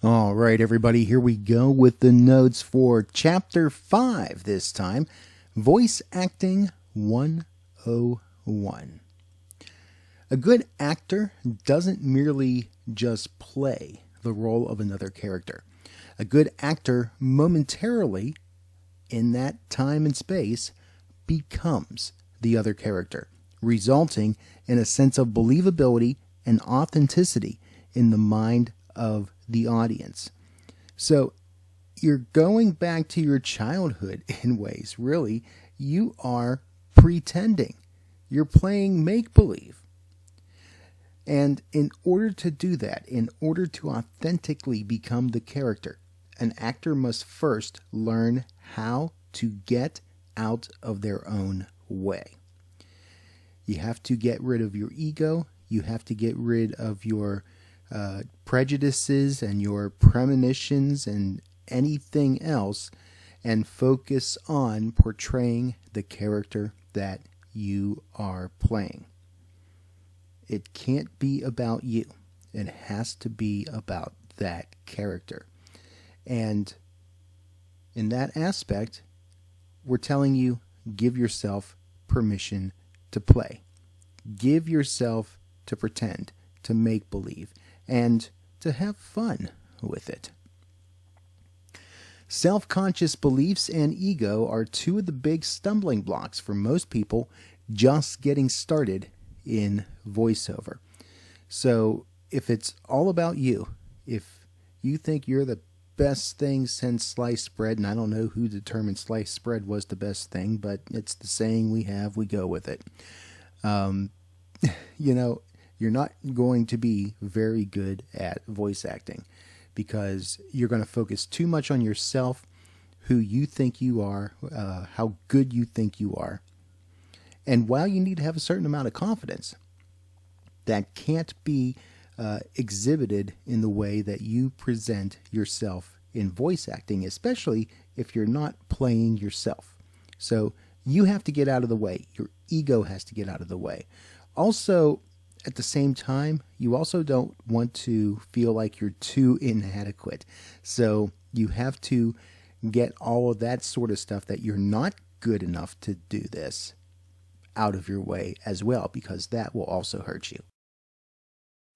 All right, everybody, here we go with the notes for Chapter 5 this time, Voice Acting 101. A good actor doesn't merely just play the role of another character. A good actor momentarily, in that time and space, becomes the other character, resulting in a sense of believability and authenticity in the mind of the audience. So you're going back to your childhood in ways. Really, you are pretending. You're playing make-believe. And in order to do that, in order to authentically become the character, an actor must first learn how to get out of their own way. You have to get rid of your ego. You have to get rid of your prejudices and your premonitions and anything else, and focus on portraying the character that you are playing. It can't be about you. It has to be about that character. And in that aspect, we're telling you, give yourself permission to play. Give yourself to pretend, to make believe, and to have fun with it. Self-conscious beliefs and ego are two of the big stumbling blocks for most people just getting started in voiceover. So if it's all about you, if you think you're the best thing since sliced bread, and I don't know who determined sliced bread was the best thing, but it's the saying we have, we go with it. You're not going to be very good at voice acting because you're going to focus too much on yourself, who you think you are, how good you think you are. And while you need to have a certain amount of confidence, that can't be exhibited in the way that you present yourself in voice acting, especially if you're not playing yourself. So you have to get out of the way. Your ego has to get out of the way. Also, at the same time, you also don't want to feel like you're too inadequate. So you have to get all of that sort of stuff that you're not good enough to do this out of your way as well, because that will also hurt you.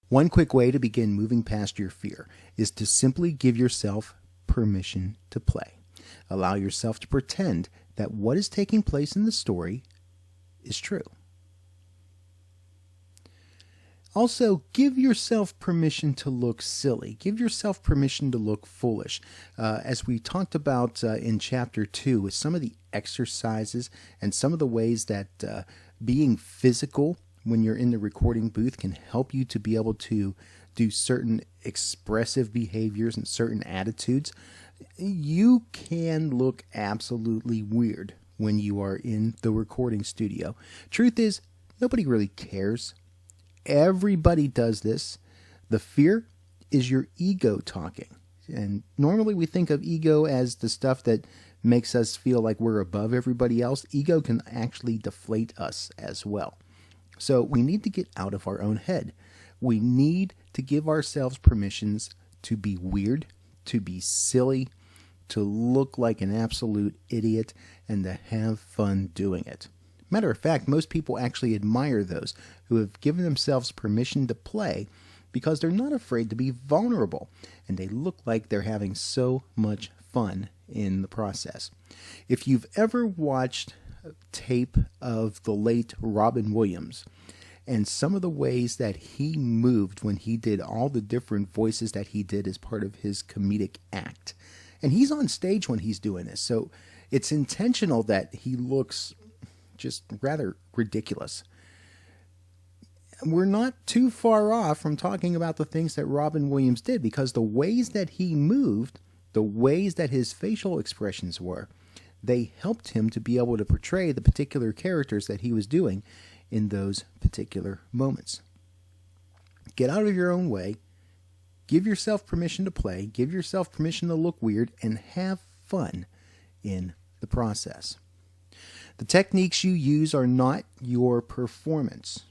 One quick way to begin moving past your fear is to simply give yourself permission to play. Allow yourself to pretend that what is taking place in the story is true. Also, give yourself permission to look silly. Give yourself permission to look foolish. As we talked about in Chapter 2, with some of the exercises and some of the ways that being physical when you're in the recording booth can help you to be able to do certain expressive behaviors and certain attitudes, you can look absolutely weird when you are in the recording studio. Truth is, nobody really cares. Everybody does this. The fear is your ego talking. And normally we think of ego as the stuff that makes us feel like we're above everybody else. Ego can actually deflate us as well. So we need to get out of our own head. We need to give ourselves permissions to be weird, to be silly, to look like an absolute idiot, and to have fun doing it. Matter of fact, most people actually admire those who have given themselves permission to play because they're not afraid to be vulnerable, and they look like they're having so much fun in the process. If you've ever watched tape of the late Robin Williams and some of the ways that he moved when he did all the different voices that he did as part of his comedic act, and he's on stage when he's doing this, so it's intentional that he looks just rather ridiculous. We're not too far off from talking about the things that Robin Williams did, because the ways that he moved, the ways that his facial expressions were, they helped him to be able to portray the particular characters that he was doing in those particular moments. Get out of your own way, give yourself permission to play, give yourself permission to look weird, and have fun in the process. The techniques you use are not your performance.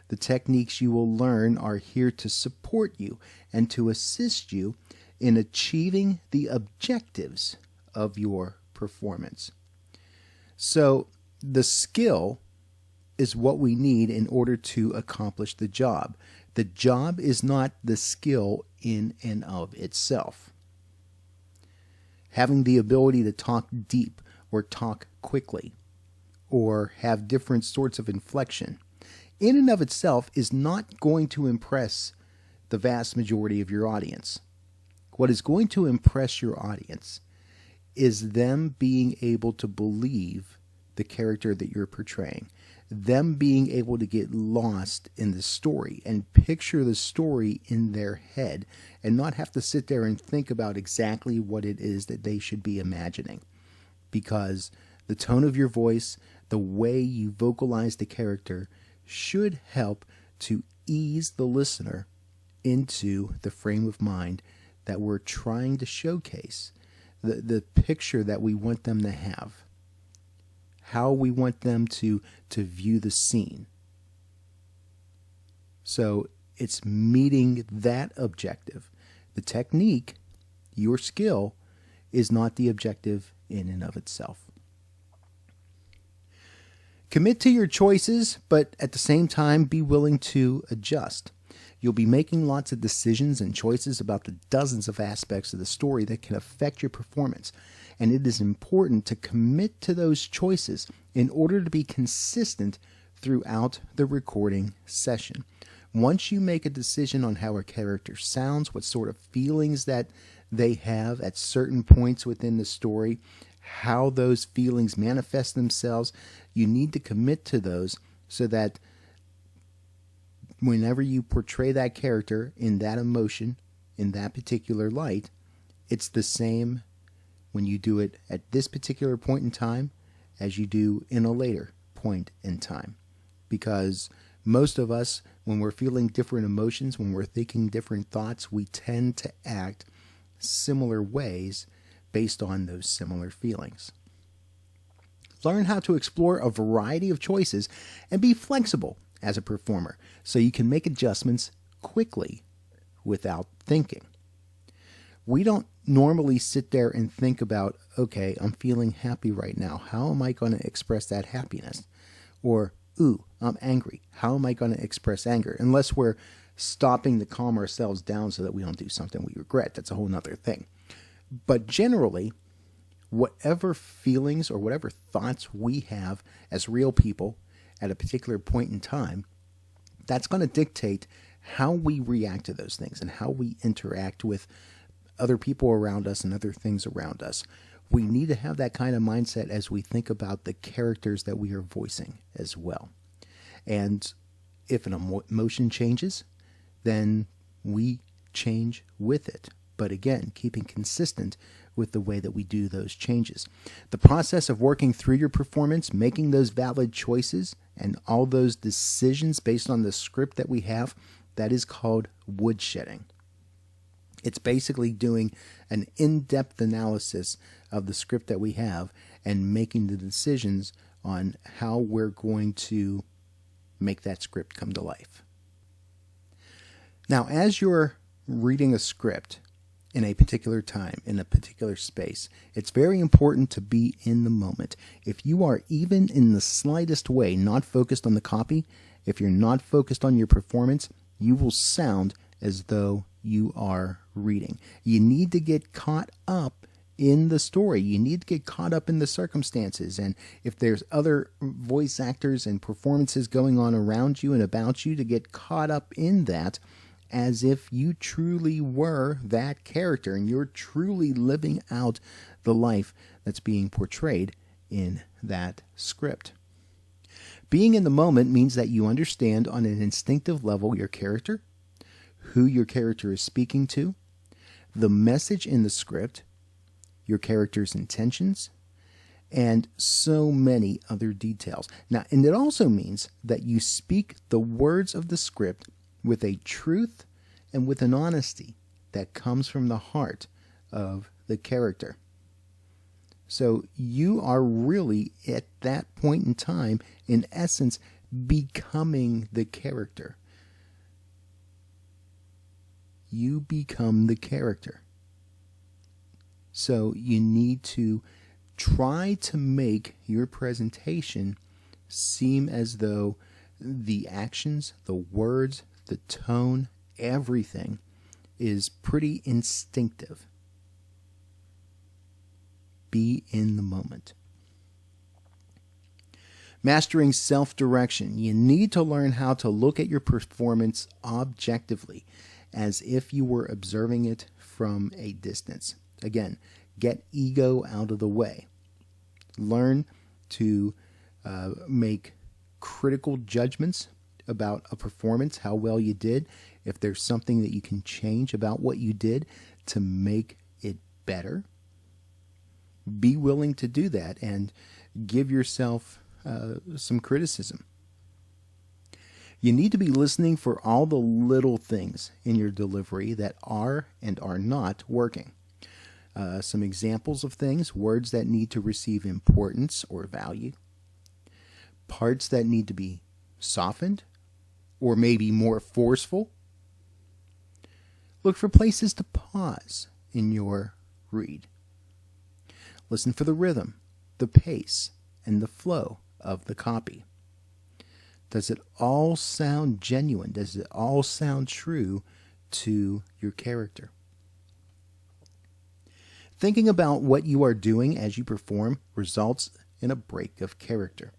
The techniques you will learn are here to support you and to assist you in achieving the objectives of your performance. So the skill is what we need in order to accomplish the job. The job is not the skill in and of itself. Having the ability to talk deep or talk quickly or have different sorts of inflection in and of itself is not going to impress the vast majority of your audience. What is going to impress your audience is them being able to believe the character that you're portraying, them being able to get lost in the story and picture the story in their head and not have to sit there and think about exactly what it is that they should be imagining. Because the tone of your voice, the way you vocalize the character, should help to ease the listener into the frame of mind that we're trying to showcase, the picture that we want them to have, how we want them to view the scene. So it's meeting that objective. The technique, your skill, is not the objective in and of itself. Commit to your choices, but at the same time, be willing to adjust. You'll be making lots of decisions and choices about the dozens of aspects of the story that can affect your performance. And it is important to commit to those choices in order to be consistent throughout the recording session. Once you make a decision on how a character sounds, what sort of feelings that they have at certain points within the story, how those feelings manifest themselves, you need to commit to those so that whenever you portray that character in that emotion, in that particular light, it's the same when you do it at this particular point in time as you do in a later point in time. Because most of us, when we're feeling different emotions, when we're thinking different thoughts, we tend to act similar ways based on those similar feelings. Learn how to explore a variety of choices and be flexible as a performer so you can make adjustments quickly without thinking. We don't normally sit there and think about, okay, I'm feeling happy right now. How am I going to express that happiness? Or, ooh, I'm angry. How am I going to express anger? Unless we're stopping to calm ourselves down so that we don't do something we regret. That's a whole nother thing. But generally, whatever feelings or whatever thoughts we have as real people at a particular point in time, that's going to dictate how we react to those things and how we interact with other people around us and other things around us. We need to have that kind of mindset as we think about the characters that we are voicing as well. And if an emotion changes, then we change with it. But again, keeping consistent with the way that we do those changes. The process of working through your performance, making those valid choices, and all those decisions based on the script that we have, that is called woodshedding. It's basically doing an in-depth analysis of the script that we have and making the decisions on how we're going to make that script come to life. Now, as you're reading a script in a particular time, in a particular space, it's very important to be in the moment. If you are even in the slightest way not focused on the copy, if you're not focused on your performance, you will sound as though you are reading. You need to get caught up in the story. You need to get caught up in the circumstances. And if there's other voice actors and performances going on around you and about you, to get caught up in that as if you truly were that character and you're truly living out the life that's being portrayed in that script. Being in the moment means that you understand on an instinctive level your character, who your character is speaking to, the message in the script, your character's intentions, and so many other details. Now, and it also means that you speak the words of the script with a truth and with an honesty that comes from the heart of the character. So you are really, at that point in time, in essence, becoming the character. You become the character. So you need to try to make your presentation seem as though the actions, the words, the tone, everything is pretty instinctive. Be in the moment. Mastering self-direction. You need to learn how to look at your performance objectively, as if you were observing it from a distance. Again, get ego out of the way. Learn to make critical judgments about a performance, how well you did, if there's something that you can change about what you did to make it better. Be willing to do that and give yourself some criticism. You need to be listening for all the little things in your delivery that are and are not working. Some examples of things: words that need to receive importance or value, parts that need to be softened or maybe more forceful. Look for places to pause in your read. Listen for the rhythm, the pace, and the flow of the copy. Does it all sound genuine? Does it all sound true to your character? Thinking about what you are doing as you perform results in a break of character.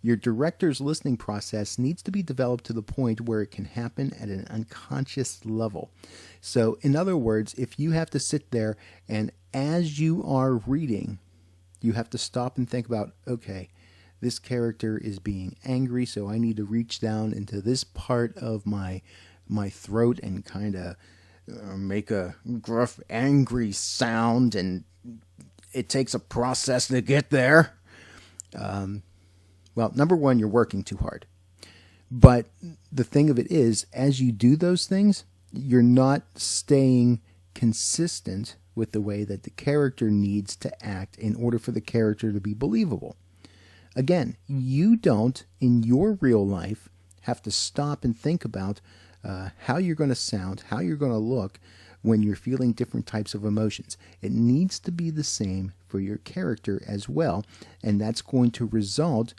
Your director's listening process needs to be developed to the point where it can happen at an unconscious level. So, in other words, if you have to sit there and as you are reading, you have to stop and think about, okay, this character is being angry, so I need to reach down into this part of my throat and kind of make a gruff, angry sound, and it takes a process to get there. Well, number one, you're working too hard. But the thing of it is, as you do those things, you're not staying consistent with the way that the character needs to act in order for the character to be believable. Again, you don't, in your real life, have to stop and think about how you're going to sound, how you're going to look when you're feeling different types of emotions. It needs to be the same for your character as well, and that's going to result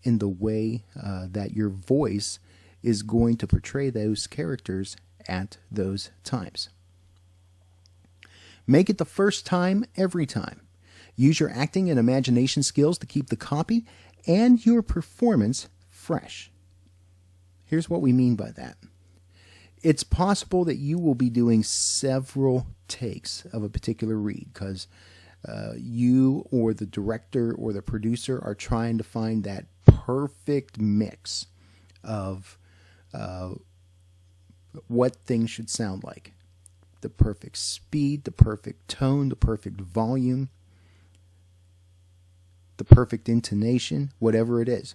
in the way that your voice is going to portray those characters at those times. Make it the first time every time. Use your acting and imagination skills to keep the copy and your performance fresh. Here's what we mean by that. It's possible that you will be doing several takes of a particular read because you or the director or the producer are trying to find that perfect mix of what things should sound like. The perfect speed, the perfect tone, the perfect volume, the perfect intonation, whatever it is.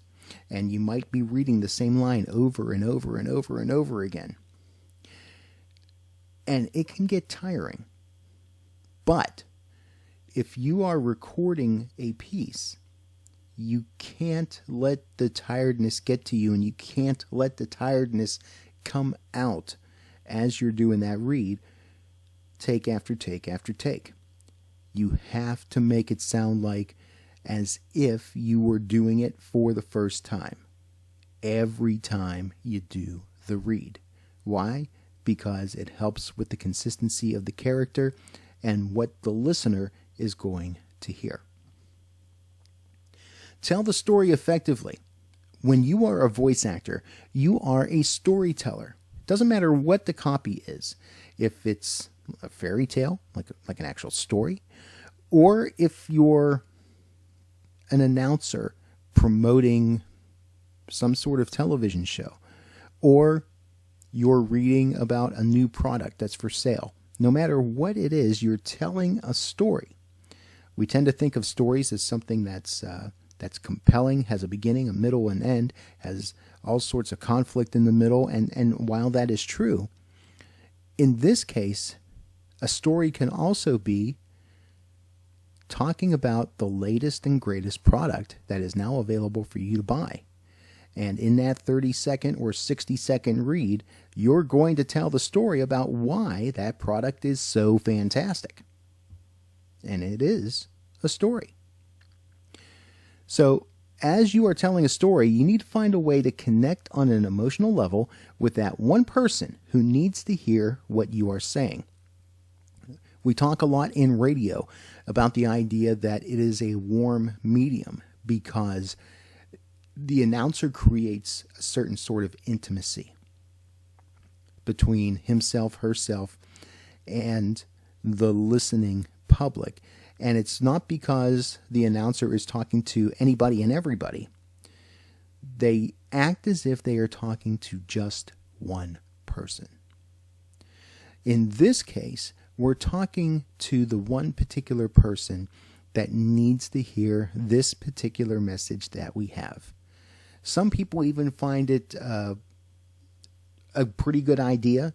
And you might be reading the same line over and over and over and over again. And it can get tiring. But if you are recording a piece, you can't let the tiredness get to you, and you can't let the tiredness come out as you're doing that read, take after take after take. You have to make it sound like as if you were doing it for the first time every time you do the read. Why? Because it helps with the consistency of the character and what the listener is going to hear. Tell the story effectively. When you are a voice actor, you are a storyteller. Doesn't matter what the copy is. If it's a fairy tale, like an actual story, or if you're an announcer promoting some sort of television show, or you're reading about a new product that's for sale. No matter what it is, you're telling a story. We tend to think of stories as something that's compelling, has a beginning, a middle, and end, has all sorts of conflict in the middle, and while that is true, in this case, a story can also be talking about the latest and greatest product that is now available for you to buy. And in that 30-second or 60-second read, you're going to tell the story about why that product is so fantastic. And it is a story. So, as you are telling a story, you need to find a way to connect on an emotional level with that one person who needs to hear what you are saying. We talk a lot in radio about the idea that it is a warm medium because the announcer creates a certain sort of intimacy between himself, herself, and the listening public. And it's not because the announcer is talking to anybody and everybody. They act as if they are talking to just one person. In this case, we're talking to the one particular person that needs to hear this particular message that we have. Some people even find it a pretty good idea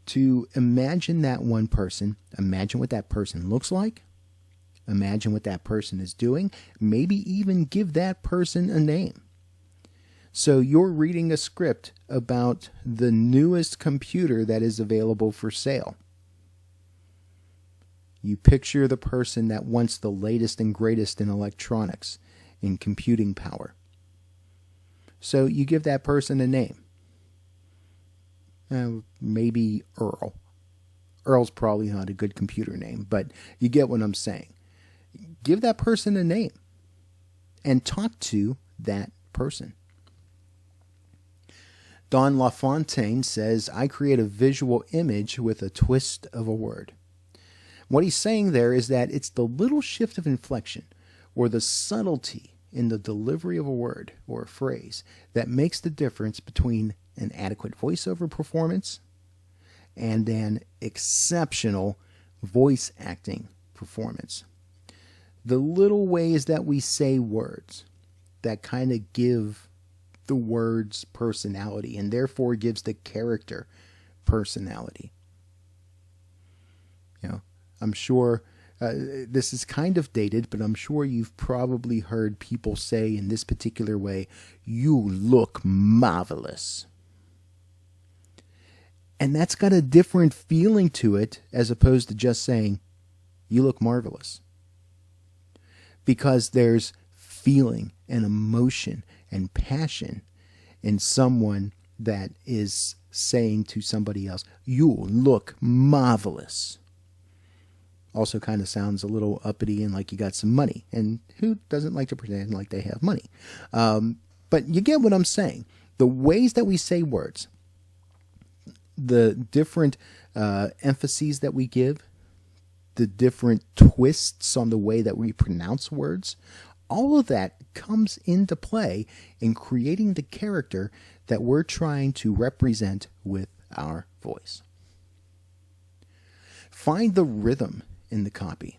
to imagine that one person, imagine what that person looks like, imagine what that person is doing, maybe even give that person a name. So you're reading a script about the newest computer that is available for sale. You picture the person that wants the latest and greatest in electronics, in computing power. So you give that person a name. Maybe Earl. Earl's probably not a good computer name, but you get what I'm saying. Give that person a name and talk to that person. Don LaFontaine says, I create a visual image with a twist of a word. What he's saying there is that it's the little shift of inflection or the subtlety in the delivery of a word or a phrase that makes the difference between an adequate voiceover performance and an exceptional voice acting performance. The little ways that we say words that kind of give the words personality and therefore gives the character personality. You know, I'm sure this is kind of dated, but I'm sure you've probably heard people say in this particular way, "You look marvelous." And that's got a different feeling to it as opposed to just saying, "You look marvelous." Because there's feeling and emotion and passion in someone that is saying to somebody else, "You look marvelous." Also kind of sounds a little uppity and like you got some money. And who doesn't like to pretend like they have money? But you get what I'm saying. The ways that we say words, the different emphases that we give, the different twists on the way that we pronounce words, all of that comes into play in creating the character that we're trying to represent with our voice. Find the rhythm in the copy.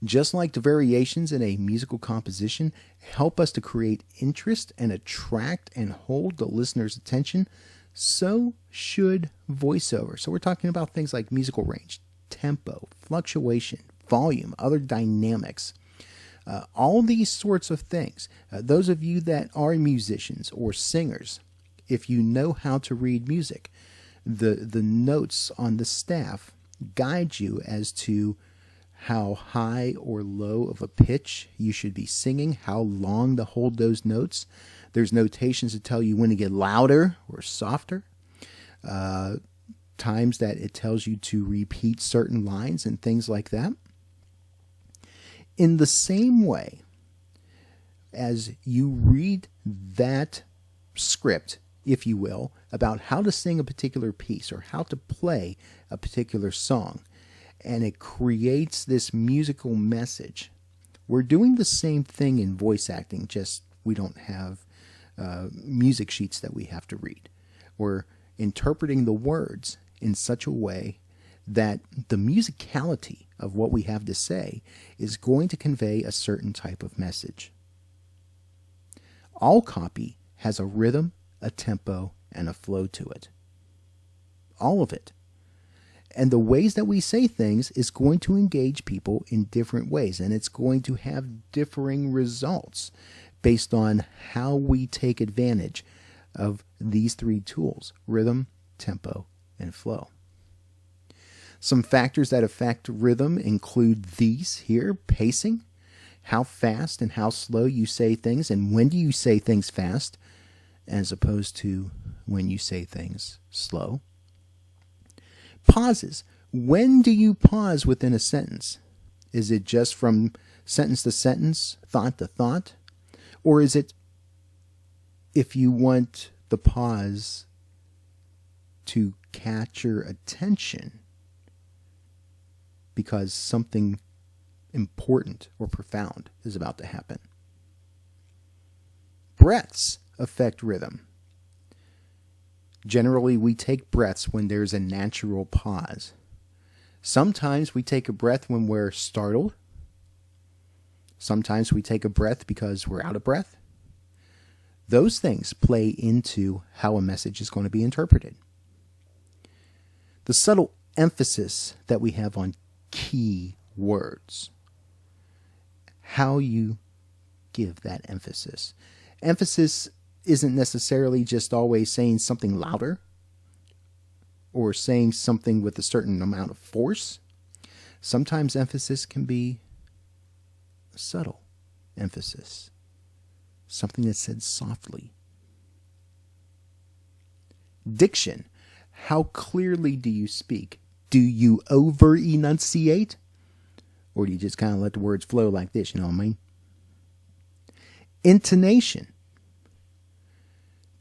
Just like the variations in a musical composition help us to create interest and attract and hold the listener's attention, so should voiceover. So we're talking about things like musical range, tempo, fluctuation, volume, other dynamics. All these sorts of things. Those of you that are musicians or singers, if you know how to read music, the notes on the staff guide you as to how high or low of a pitch you should be singing, how long to hold those notes. There's notations to tell you when to get louder or softer. Times that it tells you to repeat certain lines and things like that. In the same way as you read that script, if you will, about how to sing a particular piece or how to play a particular song, and it creates this musical message, we're doing the same thing in voice acting, just we don't have music sheets that we have to read. We're interpreting the words in such a way that the musicality of what we have to say is going to convey a certain type of message. All copy has a rhythm, a tempo, and a flow to it. All of it. And the ways that we say things is going to engage people in different ways, and it's going to have differing results based on how we take advantage of these three tools: rhythm, tempo, and flow. Some factors that affect rhythm include these here: pacing, how fast and how slow you say things, and when do you say things fast as opposed to when you say things slow. Pauses. When do you pause within a sentence? Is it just from sentence to sentence, thought to thought? Or is it, if you want the pause to catch your attention because something important or profound is about to happen? Breaths affect rhythm. Generally, we take breaths when there's a natural pause. Sometimes we take a breath when we're startled. Sometimes we take a breath because we're out of breath. Those things play into how a message is going to be interpreted. The subtle emphasis that we have on key words. How you give that emphasis. Emphasis isn't necessarily just always saying something louder or saying something with a certain amount of force. Sometimes emphasis can be subtle emphasis, something that's said softly. Diction. How clearly do you speak? Do you over enunciate? Or do you just kind of let the words flow like this, you know what I mean? Intonation.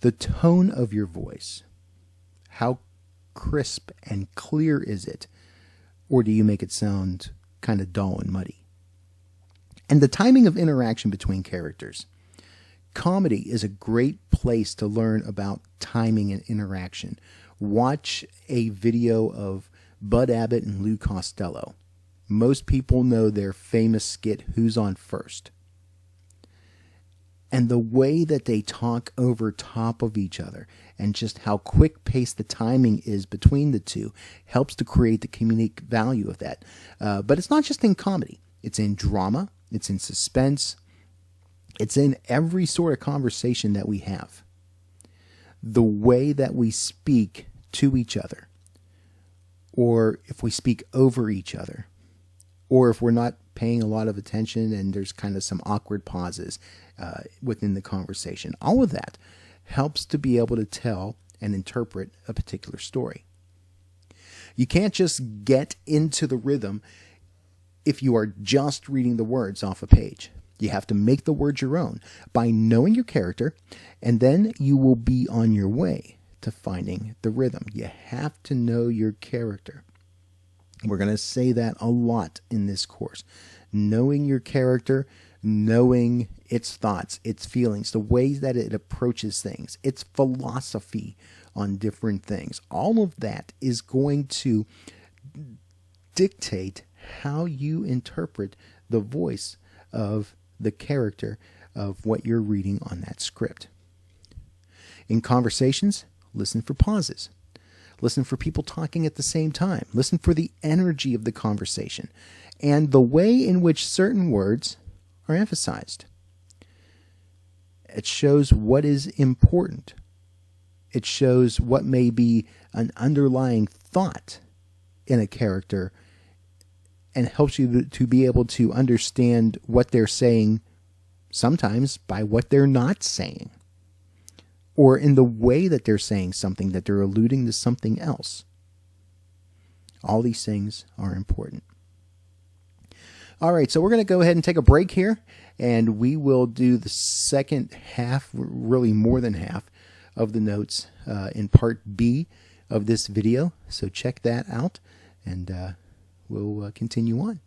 The tone of your voice. How crisp and clear is it? Or do you make it sound kind of dull and muddy? And the timing of interaction between characters. Comedy is a great place to learn about timing and interaction. Watch a video of Bud Abbott and Lou Costello. Most people know their famous skit, Who's on First? And the way that they talk over top of each other and just how quick-paced the timing is between the two helps to create the comedic value of that. But it's not just in comedy. It's in drama. It's in suspense. It's in every sort of conversation that we have. The way that we speak to each other, or if we speak over each other, or if we're not paying a lot of attention and there's kind of some awkward pauses within the conversation. All of that helps to be able to tell and interpret a particular story. You can't just get into the rhythm if you are just reading the words off a page. You have to make the words your own by knowing your character, and then you will be on your way to finding the rhythm. You have to know your character. We're going to say that a lot in this course. Knowing your character, knowing its thoughts, its feelings, the ways that it approaches things, its philosophy on different things. All of that is going to dictate how you interpret the voice of the character of what you're reading on that script. In conversations, listen for pauses. Listen for people talking at the same time. Listen for the energy of the conversation and the way in which certain words are emphasized. It shows what is important. It shows what may be an underlying thought in a character and helps you to be able to understand what they're saying, sometimes by what they're not saying, or in the way that they're saying something, that they're alluding to something else. All these things are important. All right, so we're going to go ahead and take a break here, and we will do the second half, really more than half, of the notes in part B of this video. So check that out, and we'll continue on.